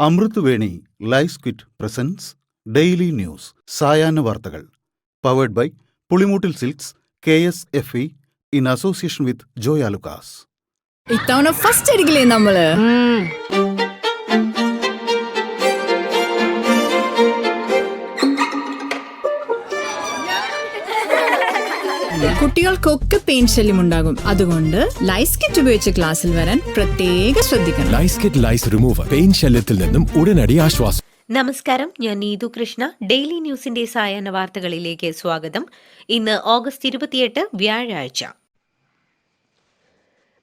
അമൃത് Veni life quit presents daily news സായാഹ്ന വാർത്തകൾ powered by Pulimoottil silks KSFE in association with Joyalukkas. ഇത്തവണ first അടിക്കില്ലേ നമ്മള്? കുട്ടികൾക്കൊക്കെ പെയിൻ ശല്യം ഉണ്ടാകും. അതുകൊണ്ട് ലൈസ് കിറ്റ് ഉപയോഗിച്ച് ക്ലാസ്സിൽ വരാൻ പ്രത്യേക ശ്രദ്ധിക്കണം. ലൈസ് കിറ്റ് ലൈസ് റിമൂവർ പെയിൻ ശല്യത്തിൽ നിന്നും ഉടനടി ആശ്വാസം. നമസ്കാരം, ഞാൻ നീതു കൃഷ്ണ. ഡെയിലി ന്യൂസിന്റെ സായാഹ്ന വാർത്തകളിലേക്ക് സ്വാഗതം. ഇന്ന് ഓഗസ്റ്റ് 28 വ്യാഴാഴ്ച.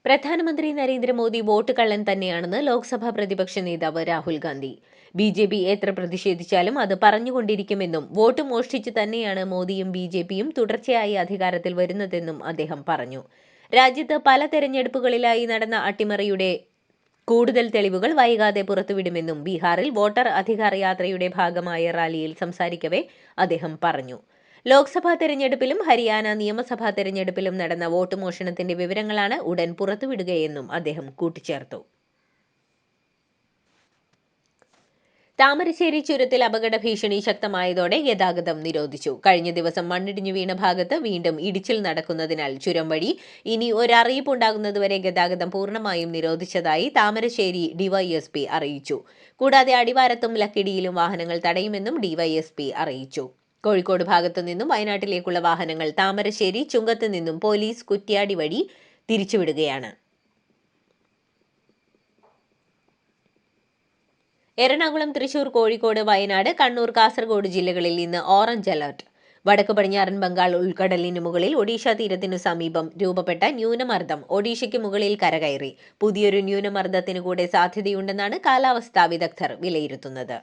പ്രധാനമന്ത്രി നരേന്ദ്രമോദി വോട്ട് കള്ളൻ തന്നെയാണെന്ന് ലോക്സഭാ പ്രതിപക്ഷ നേതാവ് രാഹുൽ ഗാന്ധി. BJP എത്ര പ്രതിഷേധിച്ചാലും അത് പറഞ്ഞുകൊണ്ടിരിക്കുമെന്നും വോട്ട് മോഷ്ടിച്ച് തന്നെയാണ് മോദിയും BJPയും തുടർച്ചയായി അധികാരത്തിൽ വരുന്നതെന്നും അദ്ദേഹം പറഞ്ഞു. രാജ്യത്ത് പല തെരഞ്ഞെടുപ്പുകളിലായി നടന്ന അട്ടിമറിയുടെ കൂടുതൽ തെളിവുകൾ വൈകാതെ പുറത്തുവിടുമെന്നും ബീഹാറിൽ വോട്ടർ അധികാർ യാത്രയുടെ ഭാഗമായ റാലിയിൽ സംസാരിക്കവേ അദ്ദേഹം പറഞ്ഞു. ലോക്സഭാ തെരഞ്ഞെടുപ്പിലും ഹരിയാന നിയമസഭാ തെരഞ്ഞെടുപ്പിലും നടന്ന വോട്ട് മോഷണത്തിന്റെ വിവരങ്ങളാണ് ഉടൻ പുറത്തുവിടുകയെന്നും അദ്ദേഹം കൂട്ടിച്ചേർത്തു. താമരശ്ശേരി ചുരത്തിൽ അപകട ഭീഷണി ശക്തമായതോടെ ഗതാഗതം നിരോധിച്ചു. കഴിഞ്ഞ ദിവസം മണ്ണിടിഞ്ഞു വീണ ഭാഗത്ത് വീണ്ടും ഇടിച്ചിൽ നടക്കുന്നതിനാൽ ചുരം വഴി ഇനി ഒരറിയിപ്പുണ്ടാകുന്നതുവരെ ഗതാഗതം പൂർണ്ണമായും നിരോധിച്ചതായി താമരശ്ശേരി DYSP അറിയിച്ചു. കൂടാതെ അടിവാരത്തും ലക്കിടിയിലും വാഹനങ്ങൾ തടയുമെന്നും DYSP അറിയിച്ചു. കോഴിക്കോട് ഭാഗത്തു നിന്നും വയനാട്ടിലേക്കുള്ള വാഹനങ്ങൾ താമരശ്ശേരി ചുങ്കത്ത് നിന്നും പോലീസ് കുറ്റ്യാടി വഴി തിരിച്ചുവിടുകയാണ്. എറണാകുളം, തൃശൂർ, കോഴിക്കോട്, വയനാട്, കണ്ണൂർ, കാസർഗോഡ് ജില്ലകളിൽ ഇന്ന് ഓറഞ്ച് അലർട്ട്. വടക്ക് പടിഞ്ഞാറൻ ബംഗാൾ ഉൾക്കടലിന് മുകളിൽ ഒഡീഷ തീരത്തിനു സമീപം രൂപപ്പെട്ട ന്യൂനമർദ്ദം ഒഡീഷയ്ക്ക് മുകളിൽ കരകയറി. പുതിയൊരു ന്യൂനമർദ്ദത്തിനു കൂടെ സാധ്യതയുണ്ടെന്നാണ് കാലാവസ്ഥാ വിദഗ്ധർ വിലയിരുത്തുന്നത്.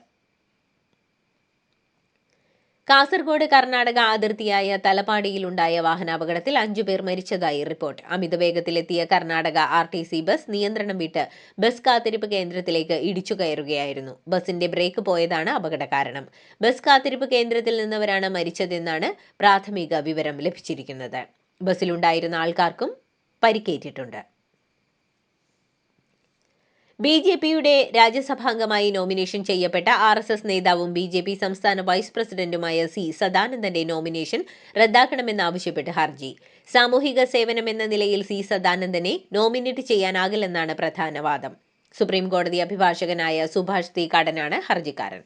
കാസർഗോഡ് കർണാടക അതിർത്തിയായ തലപ്പാടിയിലുണ്ടായ വാഹനാപകടത്തിൽ 5 പേർ മരിച്ചതായി റിപ്പോർട്ട്. അമിതവേഗത്തിലെത്തിയ കർണാടക RTC ബസ് നിയന്ത്രണം വിട്ട് ബസ് കാത്തിരിപ്പ് കേന്ദ്രത്തിലേക്ക് ഇടിച്ചു കയറുകയായിരുന്നു. ബസിന്റെ ബ്രേക്ക് പോയതാണ് അപകട കാരണം. ബസ് കാത്തിരിപ്പ് കേന്ദ്രത്തിൽ നിന്നവരാണ് മരിച്ചതെന്നാണ് പ്രാഥമിക വിവരം ലഭിച്ചിരിക്കുന്നത്. ബസ്സിലുണ്ടായിരുന്ന ആൾക്കാർക്കും പരിക്കേറ്റിട്ടുണ്ട്. BJPയുടെ രാജ്യസഭാംഗമായി നോമിനേഷൻ ചെയ്യപ്പെട്ട RSS നേതാവും BJP സംസ്ഥാന വൈസ് പ്രസിഡന്റുമായ C സദാനന്ദന്റെ നോമിനേഷൻ റദ്ദാക്കണമെന്നാവശ്യപ്പെട്ട് ഹർജി. സാമൂഹിക സേവനമെന്ന നിലയിൽ C സദാനന്ദനെ നോമിനേറ്റ് ചെയ്യാനാകില്ലെന്നാണ് പ്രധാന വാദം. സുപ്രീം കോടതി അഭിഭാഷകനായ സുഭാഷ് T കടനാണ് ഹർജിക്കാരൻ.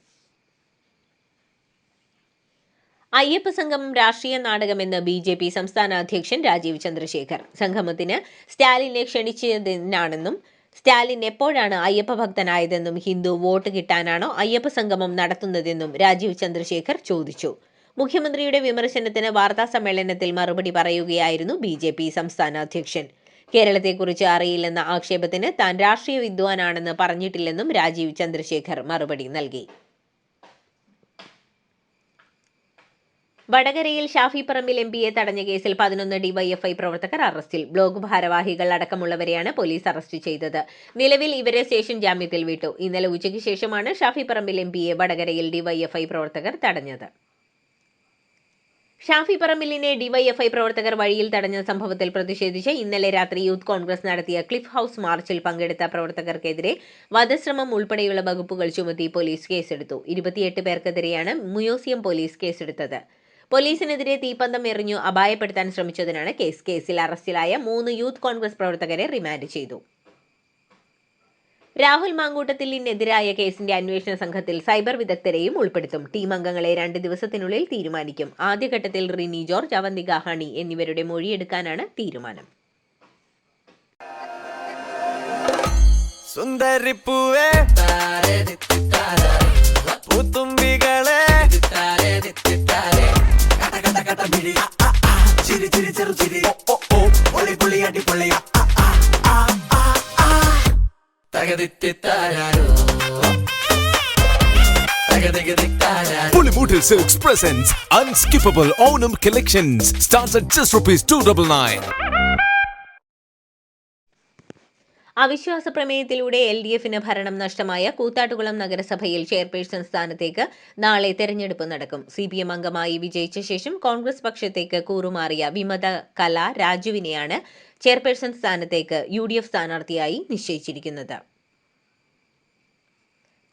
അയ്യപ്പ സംഗമം രാഷ്ട്രീയ നാടകമെന്ന് BJP സംസ്ഥാന അധ്യക്ഷൻ രാജീവ് ചന്ദ്രശേഖർ. സംഗമത്തിന് സ്റ്റാലിനെ ക്ഷണിച്ചതിനാണെന്നും സ്റ്റാലിൻ എപ്പോഴാണ് അയ്യപ്പ ഭക്തനായതെന്നും ഹിന്ദു വോട്ട് കിട്ടാനാണോ അയ്യപ്പ സംഗമം നടത്തുന്നതെന്നും രാജീവ് ചന്ദ്രശേഖർ ചോദിച്ചു. മുഖ്യമന്ത്രിയുടെ വിമർശനത്തിന് വാർത്താ സമ്മേളനത്തിൽ മറുപടി പറയുകയായിരുന്നു BJP സംസ്ഥാന അധ്യക്ഷൻ. കേരളത്തെക്കുറിച്ച് അറിയില്ലെന്ന ആക്ഷേപത്തിന് താൻ രാഷ്ട്രീയ വിദ്വാനാണെന്ന് പറഞ്ഞിട്ടില്ലെന്നും രാജീവ് ചന്ദ്രശേഖർ മറുപടി നൽകി. വടകരയിൽ ഷാഫി പറമ്പിൽ MPയെ തടഞ്ഞ കേസിൽ 11 DYFI പ്രവർത്തകർ അറസ്റ്റിൽ. ബ്ലോക്ക് ഭാരവാഹികൾ അടക്കമുള്ളവരെയാണ് പോലീസ് അറസ്റ്റ് ചെയ്തത്. നിലവിൽ ഇവരെ സ്റ്റേഷൻ ജാമ്യത്തിൽ വിട്ടു. ഇന്നലെ ഉച്ചയ്ക്ക് ശേഷമാണ് ഷാഫി പറമ്പിൽ MPയെ വടകരയിൽ DYFI പ്രവർത്തകർ തടഞ്ഞത്. ഷാഫി പറമ്പിലിനെ DYFI പ്രവർത്തകർ വഴിയിൽ തടഞ്ഞ സംഭവത്തിൽ പ്രതിഷേധിച്ച് ഇന്നലെ രാത്രി യൂത്ത് കോൺഗ്രസ് നടത്തിയ ക്ലിഫ് ഹൌസ് മാർച്ചിൽ പങ്കെടുത്ത പ്രവർത്തകർക്കെതിരെ വധശ്രമം ഉൾപ്പെടെയുള്ള വകുപ്പുകൾ ചുമത്തി പോലീസ് കേസെടുത്തു. 28 പേർക്കെതിരെയാണ് മ്യൂസിയം പോലീസ് കേസെടുത്തത്. പോലീസിനെതിരെ തീപ്പന്തം എറിഞ്ഞു അപായപ്പെടുത്താൻ ശ്രമിച്ചതിനാണ് കേസ്. കേസിൽ അറസ്റ്റിലായ 3 യൂത്ത് കോൺഗ്രസ് പ്രവർത്തകരെ റിമാൻഡ് ചെയ്തു. രാഹുൽ മാങ്കൂട്ടത്തിലിനെതിരായ കേസിന്റെ അന്വേഷണ സംഘത്തിൽ സൈബർ വിദഗ്ധരെയും ഉൾപ്പെടുത്തും. ടീം അംഗങ്ങളെ 2 ദിവസത്തിനുള്ളിൽ തീരുമാനിക്കും. ആദ്യഘട്ടത്തിൽ റിനി ജോർജ്, അവന്തിക ഹണി എന്നിവരുടെ മൊഴിയെടുക്കാനാണ് തീരുമാനം. Pulimutil Silks presents Unskippable Onam Collections. Starts at just ₹299. അവിശ്വാസ പ്രമേയത്തിലൂടെ LDFന് ഭരണം നഷ്ടമായ കൂത്താട്ടുകുളം നഗരസഭയിൽ ചെയർപേഴ്സൺ സ്ഥാനത്തേക്ക് നാളെ തെരഞ്ഞെടുപ്പ് നടക്കും. CPM അംഗമായി വിജയിച്ച ശേഷം കോൺഗ്രസ് പക്ഷത്തേക്ക് കൂറുമാറിയ വിമത കല രാജുവിനെയാണ് ചെയർപേഴ്സൺ സ്ഥാനത്തേക്ക് UDF സ്ഥാനാർത്ഥിയായി നിശ്ചയിച്ചിരിക്കുന്നത്.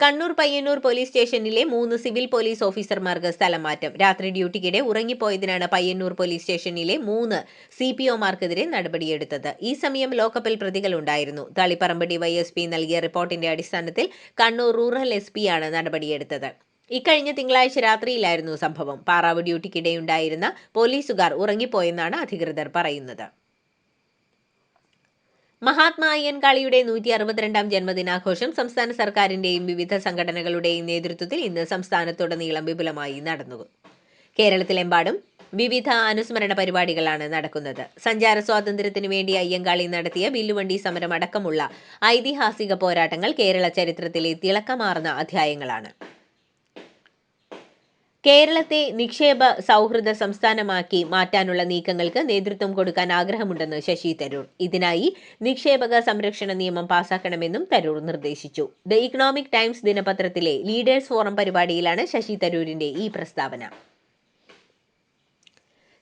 കണ്ണൂർ പയ്യന്നൂർ പോലീസ് സ്റ്റേഷനിലെ 3 സിവിൽ പോലീസ് ഓഫീസർമാർക്ക് സ്ഥലം മാറ്റം. രാത്രി ഡ്യൂട്ടിക്കിടെ ഉറങ്ങിപ്പോയതിനാണ് പയ്യന്നൂർ പോലീസ് സ്റ്റേഷനിലെ 3 CPOമാർക്കെതിരെ നടപടിയെടുത്തത്. ഈ സമയം ലോക്കപ്പിൽ പ്രതികളുണ്ടായിരുന്നു. തളിപ്പറമ്പ് ഡിവൈഎസ്പി നൽകിയ റിപ്പോർട്ടിന്റെ അടിസ്ഥാനത്തിൽ കണ്ണൂർ റൂറൽ SP-യാണ് നടപടിയെടുത്തത്. ഇക്കഴിഞ്ഞ തിങ്കളാഴ്ച രാത്രിയിലായിരുന്നു സംഭവം. പാറാവ് ഡ്യൂട്ടിക്കിടെയുണ്ടായിരുന്ന പോലീസുകാർ ഉറങ്ങിപ്പോയെന്നാണ് അധികൃതർ പറയുന്നത്. മഹാത്മാ അയ്യൻകാളിയുടെ 162ാം ജന്മദിനാഘോഷം സംസ്ഥാന സർക്കാരിന്റെയും വിവിധ സംഘടനകളുടെയും നേതൃത്വത്തിൽ ഇന്ന് സംസ്ഥാനത്തുടനീളം വിപുലമായി നടന്നു. കേരളത്തിലെമ്പാടും വിവിധ അനുസ്മരണ പരിപാടികളാണ് നടക്കുന്നത്. സഞ്ചാര സ്വാതന്ത്ര്യത്തിനു വേണ്ടി അയ്യങ്കാളി നടത്തിയ വില്ലുവണ്ടി സമരം അടക്കമുള്ള ഐതിഹാസിക പോരാട്ടങ്ങൾ കേരള ചരിത്രത്തിലെ തിളക്കമാർന്ന അധ്യായങ്ങളാണ്. കേരളത്തെ നിക്ഷേപ സൗഹൃദ സംസ്ഥാനമാക്കി മാറ്റാനുള്ള നീക്കങ്ങൾക്ക് നേതൃത്വം കൊടുക്കാൻ ആഗ്രഹമുണ്ടെന്ന് ശശി തരൂർ. ഇതിനായി നിക്ഷേപക സംരക്ഷണ നിയമം പാസാക്കണമെന്നും തരൂർ നിർദ്ദേശിച്ചു. ദ ഇക്കണോമിക് ടൈംസ് ദിനപത്രത്തിലെ ലീഡേഴ്സ് ഫോറം പരിപാടിയിലാണ് ശശി തരൂരിന്റെ ഈ പ്രസ്താവന.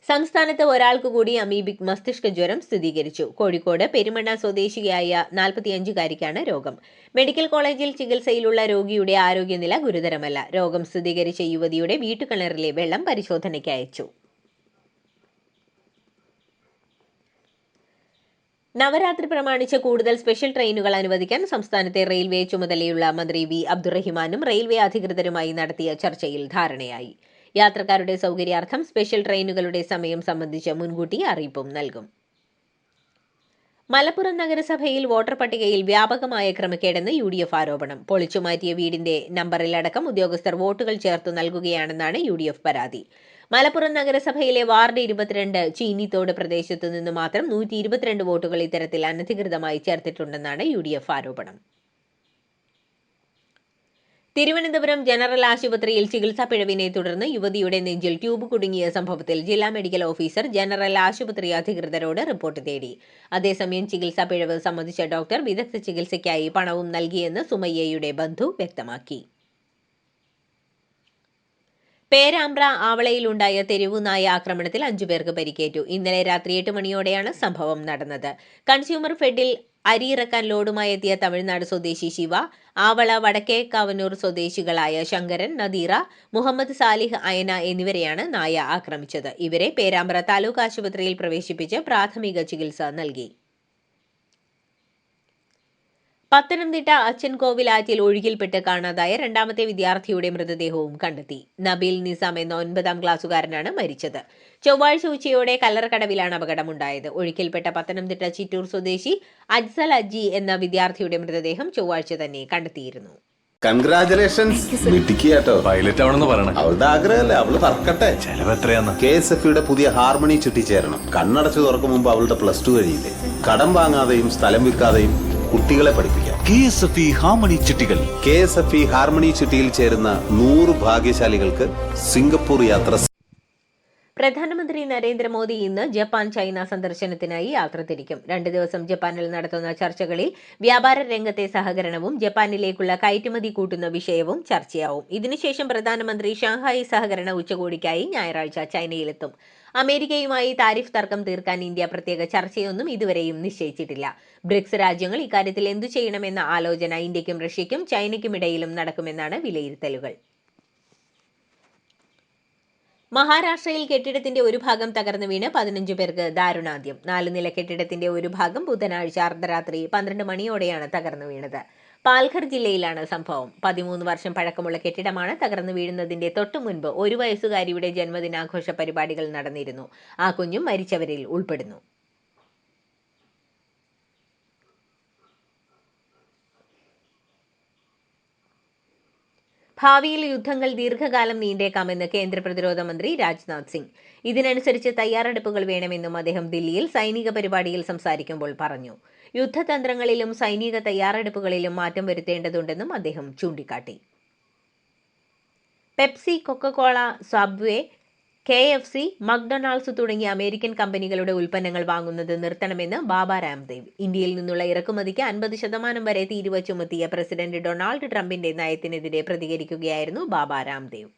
സംസ്ഥാനത്ത് ഒരാൾക്ക് കൂടി അമീബിക് മസ്തിഷ്ക ജ്വരം സ്ഥിരീകരിച്ചു. കോഴിക്കോട് പെരുമണ്ണ സ്വദേശിയായ 45-കാരിക്കാണ് രോഗം. മെഡിക്കൽ കോളേജിൽ ചികിത്സയിലുള്ള രോഗിയുടെ ആരോഗ്യനില ഗുരുതരമല്ല. രോഗം സ്ഥിരീകരിച്ച യുവതിയുടെ വീട്ടുകിണറിലെ വെള്ളം പരിശോധനയ്ക്ക് അയച്ചു. നവരാത്രി പ്രമാണിച്ച് കൂടുതൽ സ്പെഷ്യൽ ട്രെയിനുകൾ അനുവദിക്കാൻ സംസ്ഥാനത്തെ റെയിൽവേ ചുമതലയുള്ള മന്ത്രി വി അബ്ദുറഹിമാനും റെയിൽവേ അധികൃതരുമായി നടത്തിയ ചർച്ചയിൽ ധാരണയായി. യാത്രക്കാരുടെ സൗകര്യാർത്ഥം സ്പെഷ്യൽ ട്രെയിനുകളുടെ സമയം സംബന്ധിച്ച് മുൻകൂട്ടി അറിയിപ്പും നൽകും. മലപ്പുറം നഗരസഭയിൽ വോട്ടർ പട്ടികയിൽ വ്യാപകമായ ക്രമക്കേടെന്ന് UDF ആരോപണം. പൊളിച്ചുമാറ്റിയ വീടിന്റെ നമ്പറിലടക്കം ഉദ്യോഗസ്ഥർ വോട്ടുകൾ ചേർത്തു നൽകുകയാണെന്നാണ് UDF പരാതി. മലപ്പുറം നഗരസഭയിലെ വാർഡ് 22 ചീനിത്തോട് പ്രദേശത്തു നിന്ന് മാത്രം 122 വോട്ടുകൾ ഇത്തരത്തിൽ അനധികൃതമായി ചേർത്തിട്ടുണ്ടെന്നാണ് UDF ആരോപണം. തിരുവനന്തപുരം ജനറൽ ആശുപത്രിയിൽ ചികിത്സാ പിഴവിനെ തുടർന്ന് യുവതിയുടെ നെഞ്ചിൽ ട്യൂബ് കുടുങ്ങിയ സംഭവത്തിൽ ജില്ലാ മെഡിക്കൽ ഓഫീസർ ജനറൽ ആശുപത്രി അധികൃതരോട് റിപ്പോർട്ട് തേടി. അതേസമയം ചികിത്സാ പിഴവ് സംബന്ധിച്ച ഡോക്ടർ വിദഗ്ധ ചികിത്സയ്ക്കായി പണവും നൽകിയെന്ന് സുമയ്യയുടെ ബന്ധു വ്യക്തമാക്കി. പേരാമ്പ്ര ആവളയിലുണ്ടായ തെരുവുനായ ആക്രമണത്തിൽ 5 പേർക്ക് പരിക്കേറ്റു. ഇന്നലെ രാത്രി 8 മണിയോടെയാണ് സംഭവം നടന്നത്. കൺസ്യൂമർ ഫെഡിൽ അരിയിറക്കാൻ ലോഡുമായി എത്തിയ തമിഴ്നാട് സ്വദേശി ശിവ, ആവള വടക്കേക്കാവനൂർ സ്വദേശികളായ ശങ്കരൻ, നദീറ, മുഹമ്മദ് സാലിഹ് അയന എന്നിവരെയാണ് നായ ആക്രമിച്ചത്. ഇവരെ പേരാമ്പ്ര താലൂക്ക് ആശുപത്രിയിൽ പ്രവേശിപ്പിച്ച് പ്രാഥമിക ചികിത്സ നൽകി. പത്തനംതിട്ട അച്ചൻകോവിൽ ആറ്റിൽ ഒഴുകിൽപ്പെട്ട് കാണാതായ 2ാമത്തെ വിദ്യാർത്ഥിയുടെ മൃതദേഹവും കണ്ടെത്തി. നബീൽ നിസാം എന്ന 9ാം ക്ലാസ്സുകാരനാണ് മരിച്ചത്. ചൊവ്വാഴ്ച ഉച്ചയോടെ കല്ലറക്കടവിലാണ് അപകടമുണ്ടായത്. ഒഴുക്കിൽപ്പെട്ട പത്തനംതിട്ട ചിറ്റൂർ സ്വദേശി അജ്സൽ അജ്ജി എന്ന വിദ്യാർത്ഥിയുടെ മൃതദേഹം ചൊവ്വാഴ്ച തന്നെ കണ്ടെത്തിയിരുന്നു. കൺഗ്രാചുലേഷൻസ് മിടുക്കിയാട്ടോ. പൈലറ്റ് ആവണമെന്ന് പറയണേ. അവളുടെ ആഗ്രഹമല്ലേ, അവള് പറക്കട്ടെ. ചെലവ് എത്രയാന്ന്? KSFE-യുടെ പുതിയ ഹാർമണി ചുറ്റി ചേരണം. കണ്ണടച്ചു തുറക്കും മുമ്പ് അവളുടെ +2 കഴിയില്ലേ. കടം വാങ്ങാതെയും സ്ഥലം വിൽക്കാതെയും കുട്ടികളെ പഠിപ്പിക്കാം. KSFE ഹാർമണി ചിട്ടികൾ. KSFE ഹാർമണി ചിട്ടിയിൽ ചേരുന്ന 100 ഭാഗ്യശാലികൾക്ക് സിംഗപ്പൂർ യാത്ര. പ്രധാനമന്ത്രി നരേന്ദ്രമോദി ഇന്ന് ജപ്പാൻ ചൈന സന്ദർശനത്തിനായി യാത്ര തിരിക്കും. 2 ദിവസം ജപ്പാനിൽ നടത്തുന്ന ചർച്ചകളിൽ വ്യാപാര രംഗത്തെ സഹകരണവും ജപ്പാനിലേക്കുള്ള കയറ്റുമതി കൂട്ടുന്ന വിഷയവും ചർച്ചയാവും. ഇതിനുശേഷം പ്രധാനമന്ത്രി ഷാങ്ഹായ് സഹകരണ ഉച്ചകോടിക്കായി ഞായറാഴ്ച ചൈനയിലെത്തും. അമേരിക്കയുമായി താരിഫ് തർക്കം തീർക്കാൻ ഇന്ത്യ പ്രത്യേക ചർച്ചയൊന്നും ഇതുവരെയും നിശ്ചയിച്ചിട്ടില്ല. ബ്രിക്സ് രാജ്യങ്ങൾ ഇക്കാര്യത്തിൽ എന്തു ചെയ്യണമെന്ന ആലോചന ഇന്ത്യക്കും റഷ്യയ്ക്കും ചൈനയ്ക്കുമിടയിലും നടക്കുമെന്നാണ് വിലയിരുത്തലുകൾ. മഹാരാഷ്ട്രയിൽ കെട്ടിടത്തിന്റെ ഒരു ഭാഗം തകർന്നു വീണ് 15 പേർക്ക് ദാരുണാന്ത്യം. 4 നില കെട്ടിടത്തിന്റെ ഒരു ഭാഗം ബുധനാഴ്ച അർദ്ധരാത്രി 12 മണിയോടെയാണ് തകർന്നു വീണത്. പാൽഘർ ജില്ലയിലാണ് സംഭവം. 13 വർഷം പഴക്കമുള്ള കെട്ടിടമാണ്. തകർന്നു വീഴുന്നതിന്റെ തൊട്ടു മുൻപ് 1 വയസ്സുകാരിയുടെ ജന്മദിനാഘോഷ പരിപാടികൾ നടന്നിരുന്നു. ആ കുഞ്ഞും മരിച്ചവരിൽ ഉൾപ്പെടുന്നു. ഭാവിയിൽ യുദ്ധങ്ങൾ ദീർഘകാലം നീണ്ടേക്കാമെന്ന് കേന്ദ്ര പ്രതിരോധ മന്ത്രി രാജ്നാഥ് സിംഗ്. ഇതിനനുസരിച്ച് തയ്യാറെടുപ്പുകൾ വേണമെന്നും അദ്ദേഹം ദില്ലിയിൽ സൈനിക പരിപാടിയിൽ സംസാരിക്കുമ്പോൾ പറഞ്ഞു. യുദ്ധതന്ത്രങ്ങളിലും സൈനിക തയ്യാറെടുപ്പുകളിലും മാറ്റം വരുത്തേണ്ടതുണ്ടെന്നും അദ്ദേഹം ചൂണ്ടിക്കാട്ടി. Pepsi, Coca Cola, subway, KFC, McDonald's തുടങ്ങിയ അമേരിക്കൻ കമ്പനികളുടെ ഉൽപ്പന്നങ്ങൾ വാങ്ങുന്നത് നിർത്തണമെന്ന് ബാബ രാംദേവ്. ഇന്ത്യയിൽ നിന്നുള്ള ഇറക്കുമതിക്ക് 50% വരെ തീരുവ ചുമത്തിയ പ്രസിഡന്റ് ഡൊണാൾഡ് ട്രംപിന്റെ നയത്തിനെതിരെ പ്രതികരിക്കുകയായിരുന്നു ബാബ രാംദേവ്.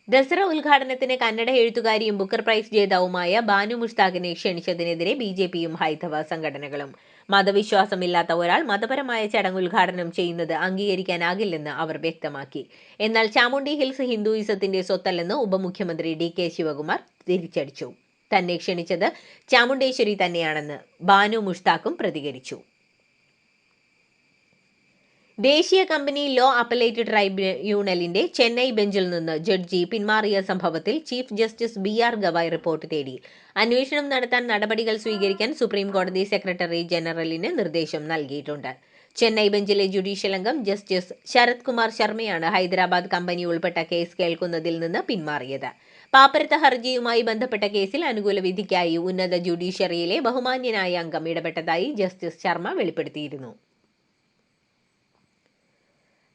ദസറ ഉദ്ഘാടനത്തിന് കന്നഡ എഴുത്തുകാരിയും ബുക്കർ പ്രൈസ് ജേതാവുമായ ബാനു മുഷ്താഖിനെ ക്ഷണിച്ചതിനെതിരെ BJPയും ഹൈന്ദവ സംഘടനകളും. മതവിശ്വാസമില്ലാത്ത ഒരാൾ മതപരമായ ചടങ്ങ് ഉദ്ഘാടനം ചെയ്യുന്നത് അംഗീകരിക്കാനാകില്ലെന്ന് അവർ വ്യക്തമാക്കി. എന്നാൽ ചാമുണ്ഡി ഹിൽസ് ഹിന്ദുയിസത്തിന്റെ സ്വത്തല്ലെന്ന് ഉപമുഖ്യമന്ത്രി DK ശിവകുമാർ തിരിച്ചടിച്ചു. തന്നെ ക്ഷണിച്ചത് ചാമുണ്ടേശ്വരി തന്നെയാണെന്ന് ബാനു മുഷ്താഖും പ്രതികരിച്ചു. ദേശീയ കമ്പനി ലോ അപ്പലേറ്റ് ട്രൈബ്യൂണലിന്റെ ചെന്നൈ ബെഞ്ചിൽ നിന്ന് ജഡ്ജി പിന്മാറിയ സംഭവത്തിൽ chief justice BR Gavai report തേടി. അന്വേഷണം നടത്താൻ നടപടികൾ സ്വീകരിക്കാൻ സുപ്രീം കോടതി സെക്രട്ടറി ജനറലിന് നിർദ്ദേശം നൽകിയിട്ടുണ്ട്. ചെന്നൈ ബെഞ്ചിലെ ജുഡീഷ്യൽ അംഗം ജസ്റ്റിസ് ശരത് കുമാർ ശർമ്മയാണ് ഹൈദരാബാദ് കമ്പനി ഉൾപ്പെട്ട കേസ് കേൾക്കുന്നതിൽ നിന്ന് പിന്മാറിയത്. പാപ്പരത്ത ഹർജിയുമായി ബന്ധപ്പെട്ട കേസിൽ അനുകൂല വിധിക്കായി ഉന്നത ജുഡീഷ്യറിയിലെ ബഹുമാന്യനായ അംഗം ഇടപെട്ടതായി ജസ്റ്റിസ് ശർമ്മ വെളിപ്പെടുത്തിയിരുന്നു.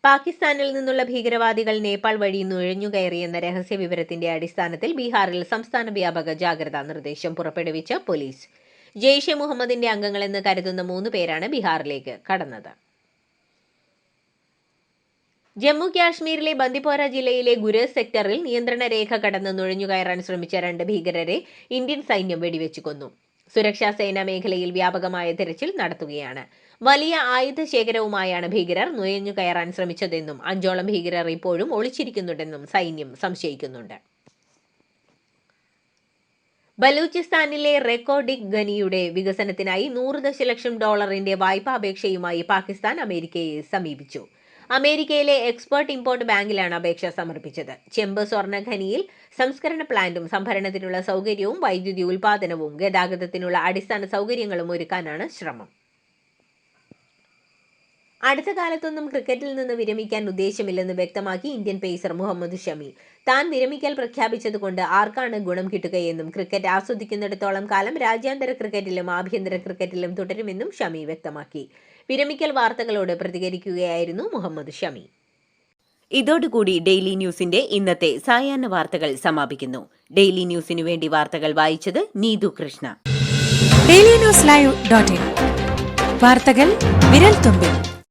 പാകിസ്ഥാനിൽ നിന്നുള്ള ഭീകരവാദികൾ നേപ്പാൾ വഴി നുഴഞ്ഞുകയറിയെന്ന രഹസ്യ വിവരത്തിന്റെ അടിസ്ഥാനത്തിൽ ബീഹാറിൽ സംസ്ഥാന വ്യാപക ജാഗ്രതാ നിർദ്ദേശം പുറപ്പെടുവിച്ച പോലീസ്. ജെയ്ഷെ മുഹമ്മദിന്റെ അംഗങ്ങളെന്ന് കരുതുന്ന 3 പേരാണ് ബീഹാറിലേക്ക് കടന്നത്. ജമ്മു കാശ്മീരിലെ ബന്ദിപ്പോര ജില്ലയിലെ ഗുരേസ് സെക്ടറിൽ നിയന്ത്രണ രേഖ കടന്ന് നുഴഞ്ഞുകയറാൻ ശ്രമിച്ച 2 ഭീകരരെ ഇന്ത്യൻ സൈന്യം വെടിവെച്ചു കൊന്നു. സുരക്ഷാ സേന മേഖലയിൽ വ്യാപകമായ തെരച്ചിൽ നടത്തുകയാണ്. വലിയ ആയുധ ശേഖരവുമായാണ് ഭീകരർ നുഴഞ്ഞുകയറാൻ ശ്രമിച്ചതെന്നും 5ഓളം ഭീകരർ ഇപ്പോഴും ഒളിച്ചിരിക്കുന്നുണ്ടെന്നും സൈന്യം സംശയിക്കുന്നുണ്ട്. ബലൂചിസ്ഥാനിലെ റെക്കോഡിക് ഖനിയുടെ വികസനത്തിനായി $100 ദശലക്ഷം വായ്പാ അപേക്ഷയുമായി പാകിസ്ഥാൻ അമേരിക്കയെ സമീപിച്ചു. അമേരിക്കയിലെ എക്സ്പോർട്ട് ഇമ്പോർട്ട് ബാങ്കിലാണ് അപേക്ഷ സമർപ്പിച്ചത്. ചെമ്പ് സ്വർണ്ണ ഖനിയിൽ സംസ്കരണ പ്ലാന്റും സംഭരണത്തിനുള്ള സൗകര്യവും വൈദ്യുതി ഉൽപാദനവും ഗതാഗതത്തിനുള്ള അടിസ്ഥാന സൗകര്യങ്ങളും ഒരുക്കാനാണ് ശ്രമം. അടുത്ത കാലത്തൊന്നും ക്രിക്കറ്റിൽ നിന്ന് വിരമിക്കാൻ ഉദ്ദേശമില്ലെന്ന് വ്യക്തമാക്കി ഇന്ത്യൻ പേസർ മുഹമ്മദ് ഷമി. താൻ വിരമിക്കൽ പ്രഖ്യാപിച്ചതുകൊണ്ട് ആർക്കാണ് ഗുണം കിട്ടുകയെന്നും ക്രിക്കറ്റ് ആസ്വദിക്കുന്നിടത്തോളം കാലം രാജ്യാന്തര ക്രിക്കറ്റിലും ആഭ്യന്തര ക്രിക്കറ്റിലും തുടരുമെന്നും ഷമി വ്യക്തമാക്കി. വിരമിക്കൽ വാർത്തകളോട് പ്രതികരിക്കുകയായിരുന്നു മുഹമ്മദ് ഷമി. ഇതോടുകൂടി ഡെയിലി ന്യൂസിന്റെ ഇന്നത്തെ സായാഹ്ന വാർത്തകൾ സമാപിക്കുന്നു. ഡെയിലി ന്യൂസിനു വേണ്ടി വാർത്തകൾ വായിച്ചത് നീതു കൃഷ്ണ. DailyNewsLive.in വാർത്തകൾ വിരൽ തുമ്പിൽ.